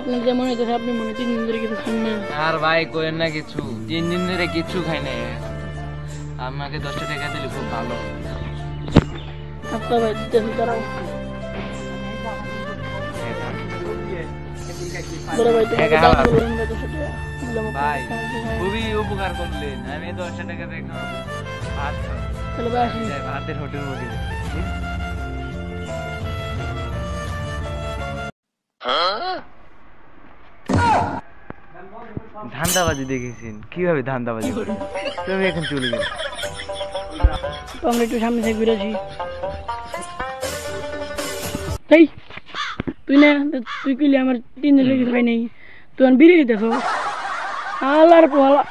আপনার যেমন হইতেছে আপনি মনে 3 দিন ধরে কিছু খান না। আর ভাই কোয়েন না কিছু, 3 দিন ধরে কিছু খাই না। আমাকে 10 টাকা দিলে খুব ভালো। আচ্ছা ভাই দিতেছি, দাঁড়াও। বড় ভাই তোমাকে দান করলেন ভাই 200 টাকা। ভাই খুবই উপকার করলেন। আমি 10 টাকা দেখো ভাত খাও। তাহলে ভাই আসি। ভাতের হোটেল মধ্যে ধান্দাবাজি দেখেছেন কিভাবে ধান্দাবাজি করে? তুমি এখন চলে গেলে তো আমরা একটু সামনে থেকে ঘুরে আসি। এই তুই না, তুই কইলি আমার 3 দিন লেগে খাই নাই, তুই বিড়ি খেতেছ। আল্লাহর পোলা।